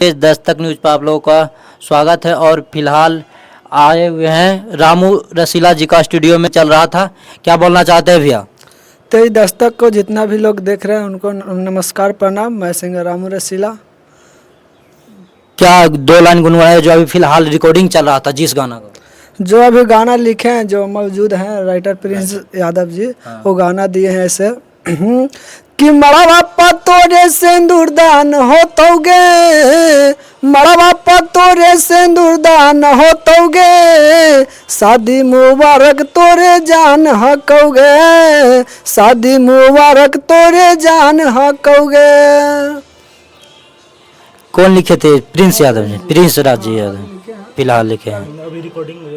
Dastak news पर आप लोगों का स्वागत है। और फिलहाल आए हुए हैं रामू रसीला जी का स्टूडियो में चल रहा था। क्या बोलना चाहते हैं भैया? तेज दस्तक को जितना भी लोग देख रहे हैं उनको नमस्कार प्रणाम। मैं सिंगर रामू रसीला। क्या दो लाइन गुनगुनाए जो अभी फिलहाल रिकॉर्डिंग चल रहा था जिस गाना का? जो अभी गाना लिखे हैं, जो मौजूद हैं राइटर प्रिंस यादव जी, वो गाना दिए हैं ऐसे कि मड़ा बापा तोरे सिंदूरदान होतोगे, मड़ा बापा तोरे सिंदूरदान होतोगे, शादी मुबारक तोरे जान हकोगे, शादी मुबारक तोरे जान हकोगे। कौन लिखे थे? प्रिंस यादव जी, प्रिंस राज जी यादव फिलहाल लिखे हैं। अभी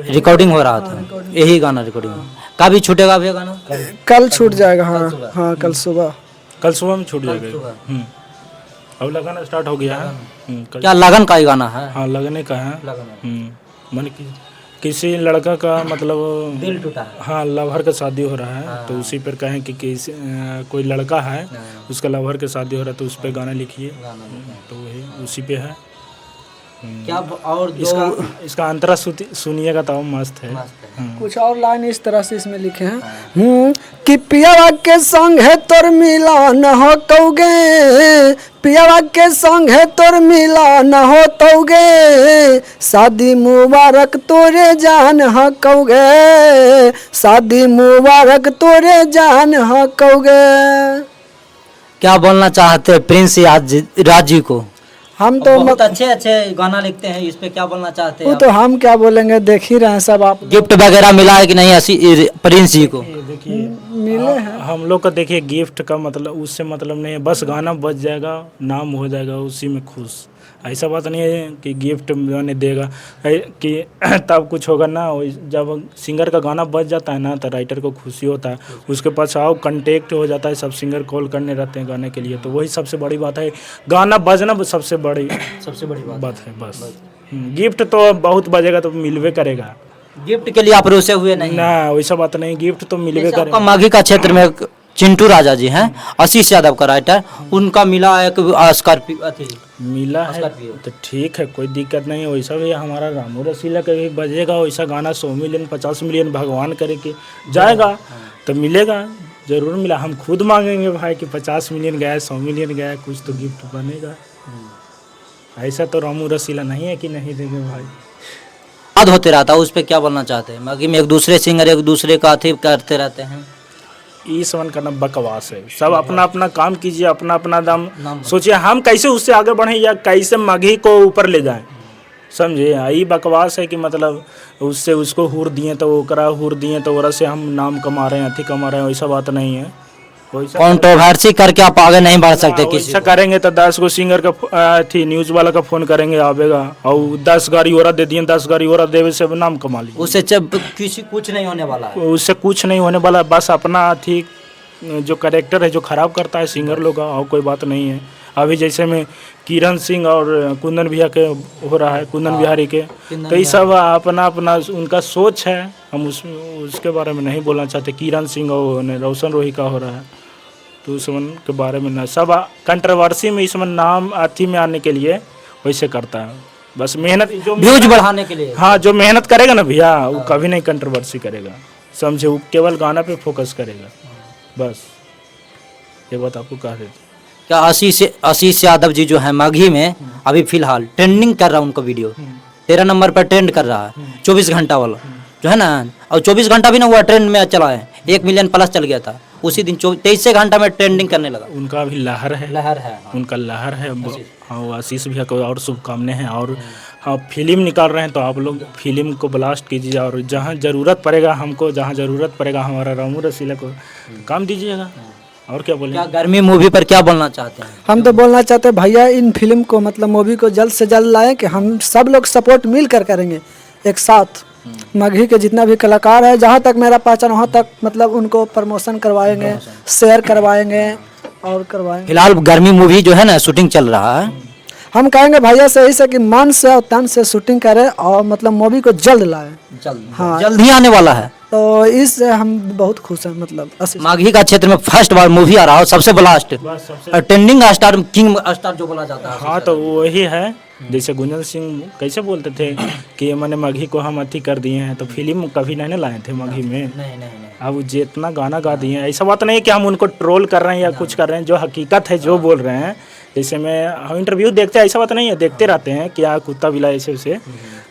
रिकॉर्डिंग हो रहा था, यही गाना रिकॉर्डिंग कभी छूटेगा भैया गाना? कल छूट जाएगा। हाँ हाँ, कल सुबह में छूट जाएगा। अब लगन स्टार्ट हो गया है। क्या लगन का ही गाना है? हाँ, लगने का है। मन किसी लड़का का मतलब दिल टूटा है। हाँ, लवर का शादी हो रहा है। तो उसी पर कहें कि कोई लड़का है, उसका लवर का शादी हो रहा है, तो उस पर गाना लिखिए। तो वही उसी पे है। क्या और इसका अंतरा सुनिएगा तो मस्त है। कुछ और लाइन इस तरह से इसमें लिखे हैं कि पियावा के संग है तोर मिलान हो कौगे, पियावा के संग है तोर मिलान हो तौगे, शादी मुबारक तोरे जान हो कौगे, शादी मुबारक तोरे जान हो कौगे। क्या बोलना चाहते हैं प्रिंस राज जी को? हम तो बहुत अच्छे गाना लिखते हैं, इस पे क्या बोलना चाहते हैं? वो तो हम क्या बोलेंगे, देख ही रहे हैं सब। आप गिफ्ट वगैरह मिला है कि नहीं प्रिंस जी को? देखिए, मिले हैं हम लोग का देखिए गिफ्ट का मतलब उससे मतलब नहीं है, बस गाना बज जाएगा, नाम हो जाएगा, उसी में खुश। ऐसा बात नहीं है कि गिफ्ट मैंने देगा कि तब कुछ होगा ना। जब सिंगर का गाना बज जाता है ना तो राइटर को खुशी होता है, उसके पास आओ कांटेक्ट हो जाता है, सब सिंगर कॉल करने रहते हैं गाने के लिए। तो वही सबसे बड़ी बात है, गाना बजना सबसे बड़ी बात है बस। गिफ्ट तो बहुत बजेगा तो मिलवे करेगा। गिफ्ट के लिए आप रुसे हुए नहीं? ना, वैसा बात नहीं, गिफ्ट तो मिलवे करेगा। माघी का क्षेत्र में चिंटू राजा जी हैं, आशीष यादव का राइटर, उनका मिला एक मिला है तो ठीक है, कोई दिक्कत नहीं है। वैसा भी हमारा रामू रसीला का भी बजेगा, वैसा गाना 100 मिलियन 50 मिलियन भगवान करे कि जाएगा तो मिलेगा, जरूर मिला। हम खुद मांगेंगे भाई कि 50 मिलियन गया, 100 मिलियन गया, कुछ तो गिफ्ट बनेगा। ऐसा तो रामू रसीला नहीं है कि नहीं देंगे भाई। याद होते रहता है, उस पर क्या बोलना चाहते हैं? माघी में एक दूसरे सिंगर एक दूसरे का अथी करते रहते हैं। ये समझ करना बकवास है। सब अपना अपना काम कीजिए, अपना अपना दम सोचिए, हम कैसे उससे आगे बढ़ें या कैसे माघी को ऊपर ले जाएं, समझे? यही बकवास है कि मतलब उससे उसको हुर दिए तो ओकरा हुर दिए तो ओरा से हम नाम कमा रहे हैं, अथी कमा रहे हैं। वैसा बात नहीं है। कंट्रोवर्सी करके आप आगे नहीं बढ़ सकते। किसी ऐसा करेंगे तो 10 को सिंगर का थी न्यूज वाला का फोन करेंगे, आवेगा और 10 गाड़ी और दे दिए, 10 गाड़ी और देवे से नाम कमा ली। उससे किसी कुछ नहीं होने वाला है, उससे कुछ नहीं होने वाला। बस अपना थी जो कैरेक्टर है जो खराब करता है सिंगर लोग का, और कोई बात नहीं है। अभी जैसे में किरण सिंह और कुंदन भैया के हो रहा है, कुंदन बिहारी के, तो ये सब अपना अपना उनका सोच है। हम उसके बारे में नहीं बोलना चाहते। किरण सिंह और रोशन रोही का हो रहा है, तो उस मन के बारे में ना, सब कंट्रोवर्सी में इस मन नाम अथी में आने के लिए वैसे करता है। बस मेहनत जो व्यूज बढ़ाने के लिए। हाँ, जो मेहनत करेगा ना भैया, वो कभी नहीं कंट्रोवर्सी करेगा, समझे? वो केवल गाना पे फोकस करेगा, बस ये बात आपको कह देते। क्या आशीष यादव जी जो है माघी में अभी फिलहाल ट्रेंडिंग कर रहा है, उनका वीडियो 13 नंबर पर ट्रेंड कर रहा है, 24 घंटा वाला जो है ना। और 24 घंटा भी ना हुआ, ट्रेंड में चला है, 1 मिलियन प्लस चल गया था उसी दिन। 23 घंटा में ट्रेंडिंग करने लगा। उनका अभी लहर है, उनका लहर है। हाँ, आशीष भैया को और शुभकामनाएं हैं। और हाँ, फिल्म निकाल रहे हैं तो आप लोग फिल्म को ब्लास्ट कीजिए, और जहाँ ज़रूरत पड़ेगा हमको, जहाँ ज़रूरत पड़ेगा हमारा रामू रसीला को काम दीजिएगा। और क्या बोलें? क्या गर्मी मूवी पर क्या बोलना चाहते हैं? हम तो बोलना चाहते हैं भैया, इन फिल्म को मतलब मूवी को जल्द से जल्द लाएं, कि हम सब लोग सपोर्ट मिलकर करेंगे एक साथ। माघी के जितना भी कलाकार है, जहाँ तक मेरा पहचान वहाँ तक मतलब उनको प्रमोशन करवाएंगे, शेयर करवाएंगे और करवाएंगे। फिलहाल गर्मी मूवी जो है ना शूटिंग चल रहा है। हम कहेंगे भैया से यही से कि मन से और तन से शूटिंग करें और मतलब मूवी को जल्द लाएं। हाँ। जल्द ही आने वाला है। तो इससे हम बहुत खुश हैं। मतलब माघी का क्षेत्र में फर्स्ट बार मूवी आ रहा हो, सबसे ब्लास्ट बस सबसे ट्रेंडिंग स्टार, किंग स्टार जो बोला जाता है। हाँ तो वही है। जैसे गुंजन सिंह कैसे बोलते थे कि मैंने माघी को हम अति कर दिए हैं, तो फिल्म कभी नहीं लाए थे माघी में। नहीं। अब जितना गाना गा दिए हैं, ऐसा बात नहीं है कि हम उनको ट्रोल कर रहे हैं या कुछ कर रहे हैं, जो हकीकत है जो बोल रहे हैं। जैसे हम इंटरव्यू देखते हैं, ऐसा बात नहीं है, देखते रहते हैं क्या कुत्ता बिला ऐसे उसे,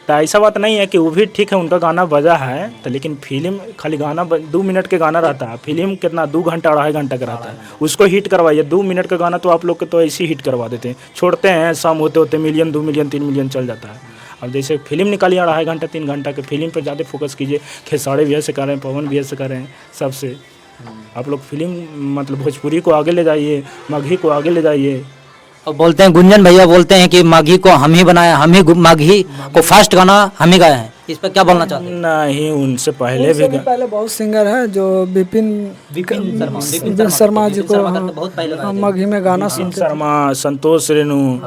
तो ऐसा बात नहीं है कि वो भी ठीक है, उनका गाना बजा है तो, लेकिन फिल्म खाली गाना 2 मिनट के गाना रहता है, फिल्म कितना 2 घंटा 2.5 घंटा का रहता है, उसको हिट करवाइए। 2 मिनट का गाना तो आप लोग के तो ऐसे ही हिट करवा देते हैं, छोड़ते हैं, शाम होते होते मिलियन 2 मिलियन 3 मिलियन चल जाता है। अब जैसे फिल्म निकालिए 2.5 घंटा 3 घंटा के, फिल्म पर ज़्यादा फोकस कीजिए। खेसारी भैया से कर रहे हैं, पवन भैया से कर रहे हैं, सबसे आप लोग फिल्म मतलब भोजपुरी को आगे ले जाइए, माघी को आगे ले जाइए। और बोलते हैं गुंजन भैया बोलते हैं कि माघी को हम ही बनाया, हम ही माघी को फर्स्ट गाना हम ही गाए हैं, इस पर क्या बोलना चाहते हैं? नहीं, उनसे पहले उनसे भी भी पहले बहुत सिंगर हैं जो विपिन शर्मा जी को बहुत पहले गाए थे। मघी में गाना विपिन शर्मा, संतोष रेणु,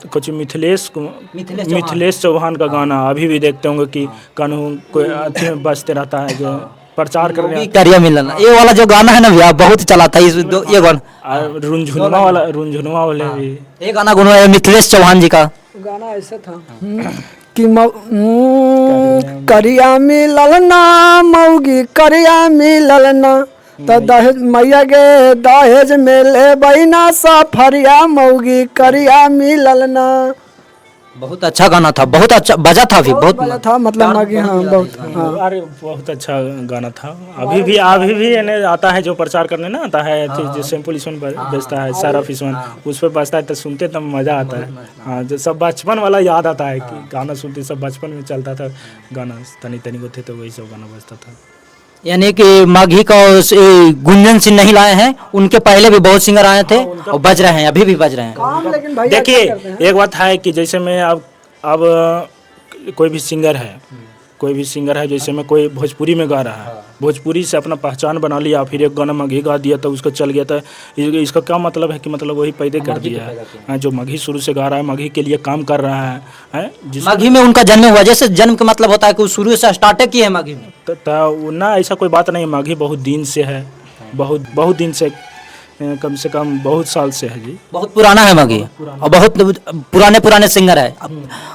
कुछ मिथिलेश चौहान का गाना अभी भी देखते होंगे कि कानून कोई अथी में बजते रहता है, जो प्रचार करने करिया मिलन, ये वाला जो गाना है ना भैया बहुत चला था। ये गाना रुनझुनवा वाले भी ये गाना गुनगुनाया मिथिलेश चौहान जी का गाना ऐसा था कि करिया मिलल ना मौगी करिया मिलल ना, तो दहेज मैया गे दहेज में ले बहिना सफरिया मौगी करिया मिलल ना। बहुत अच्छा गाना था, बहुत अच्छा बजा था भी, बहुत बड़ा था मतलब माघी। हाँ बहुत। हाँ अरे बहुत अच्छा गाना था। अभी भी यानी आता है जो प्रचार करने ना आता है, जो सैंपल इसवन बेचता है, सरफ इसवन, उस पर बजता है तो सुनते तब मज़ा आता है। हाँ, जो सब बचपन वाला याद आता है कि गाना सुनते सब बचपन में चलता था गाना, तनी तनी को थे तो वही सब गाना बजता था। यानी कि माघी का गुंजन सिंह नहीं लाए हैं, उनके पहले भी बहुत सिंगर आए थे और बज रहे हैं, अभी भी बज रहे हैं। काम लेकिन भैया देखिए क्या करते हैं? एक बात है कि जैसे मैं अब कोई भी सिंगर है, जैसे मैं कोई भोजपुरी में गा रहा है, भोजपुरी से अपना पहचान बना लिया, फिर एक गाना माघी गा दिया तो उसका चल गया था, इसका क्या मतलब है कि मतलब वही पैदे कर दिया है। जो माघी शुरू से गा रहा है, माघी के लिए काम कर रहा है माघी में उनका जन्म हुआ, जैसे जन्म का मतलब होता है कि वो शुरू से स्टार्ट किए हैं माघी में, तो ना ऐसा कोई बात नहीं। माघी बहुत दिन से है, बहुत दिन से, कम से कम बहुत साल से है जी, बहुत पुराना है माघी और बहुत पुराने सिंगर है।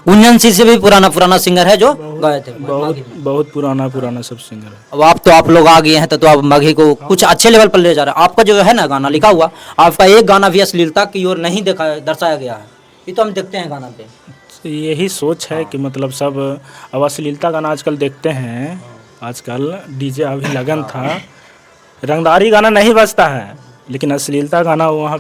गुंजन सिंह से भी पुराना सिंगर है जो गाए थे। बहुत पुराना सब सिंगर है। अब आप लोग आ गए हैं तो आप माघी को कुछ अच्छे लेवल पर ले जा रहे हैं। आपका जो है ना गाना लिखा हुआ, आपका एक गाना भी अश्लीलता की ओर नहीं दर्शाया गया है, ये तो हम देखते हैं गाना पे। तो यही सोच है कि मतलब सब अब अश्लीलता गाना आजकल देखते हैं, आजकल डीजे अभी लगन था, रंगदारी गाना नहीं बजता है, लेकिन अश्लीलता गाना वहाँ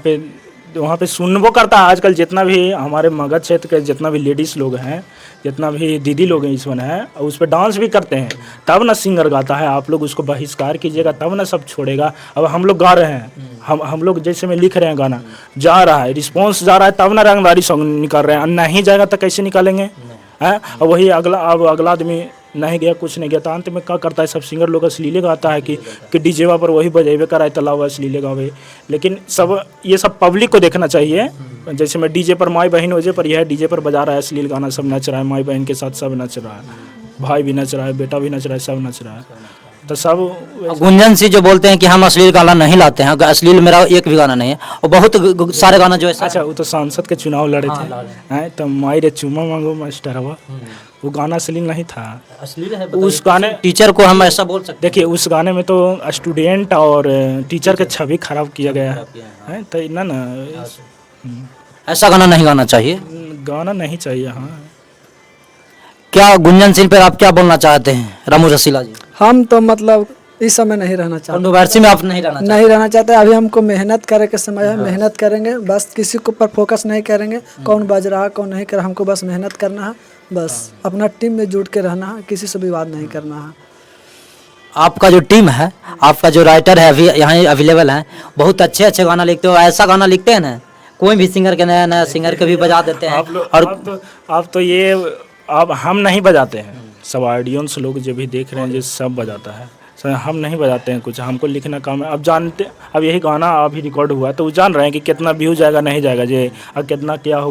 पे सुनबो करता है। आजकल जितना भी हमारे मगध क्षेत्र के जितना भी लेडीज़ लोग हैं, जितना भी दीदी लोग हैं इसमें है, उस पर डांस भी करते हैं, तब ना सिंगर गाता है। आप लोग उसको बहिष्कार कीजिएगा तब ना सब छोड़ेगा। अब हम लोग गा रहे हैं, हम लोग जैसे में लिख रहे हैं गाना, जा रहा है रिस्पॉन्स जा रहा है, तब ना रंगदारी सॉन्ग निकाल रहे हैं। नहीं जाएगा तो कैसे निकालेंगे हैं? और वही अगला आदमी नहीं गया, कुछ नहीं गया, तो अंत में क्या करता है, सब सिंगर लोग अश्लीले गाता है कि डीजेवा पर वही बजेबे कराए तलाव अश्लीले गावे। लेकिन ये सब पब्लिक को देखना चाहिए। जैसे मैं डीजे पर माई बहन वजह पर यह डीजे पर बजा रहा है अश्लील गाना, सब नच रहा है, माई बहन के साथ सब नच रहा है, भाई भी नच रहा है, बेटा भी नच रहा है, सब नच रहा है। तो सब गुंजन सिंह जो बोलते हैं कि हम अश्लील गाना नहीं लाते हैं, अश्लील मेरा एक भी गाना नहीं है, और बहुत सारे गाना जो है। अच्छा, वो तो सांसद के चुनाव लड़े थे हैं, तो माई रे चुमा मांगो मास्टर हुआ, वो गाना अश्लील नहीं था। अश्लील है उस गाने टीचर को हम ऐसा बोल सकते देखिए, उस गाने में तो स्टूडेंट और टीचर के छवि खराब किया गया है, तो ना ऐसा गाना नहीं गाना चाहिए, गाना नहीं चाहिए। हाँ, क्या गुंजन सिंह पर आप क्या बोलना चाहते हैं रामू रसीला जी? हम तो मतलब इस समय नहीं रहना चाहते, कंट्रोवर्सी में आप नहीं रहना चाहते। अभी हमको मेहनत करे के समय है, मेहनत करेंगे बस, किसी के ऊपर फोकस नहीं करेंगे, कौन बज रहा है कौन नहीं कर रहा, हमको बस मेहनत करना है, बस अपना टीम में जुट के रहना है, किसी से विवाद नहीं करना है। आपका जो टीम है, आपका जो राइटर है अभी यहाँ अवेलेबल है, बहुत अच्छे गाना लिखते हो, ऐसा गाना लिखते हैं ना, कोई भी सिंगर के नया सिंगर के भी बजा देते हैं। आप तो ये अब हम नहीं बजाते हैं, सब ऑडियंस लोग जो भी देख रहे हैं जो सब बजाता है, सर हम नहीं बजाते हैं कुछ, हमको लिखना काम है। अब जानते, अब यही गाना अभी रिकॉर्ड हुआ है तो वो जान रहे हैं कि कितना व्यू जाएगा नहीं जाएगा, जे और कितना क्या होगा।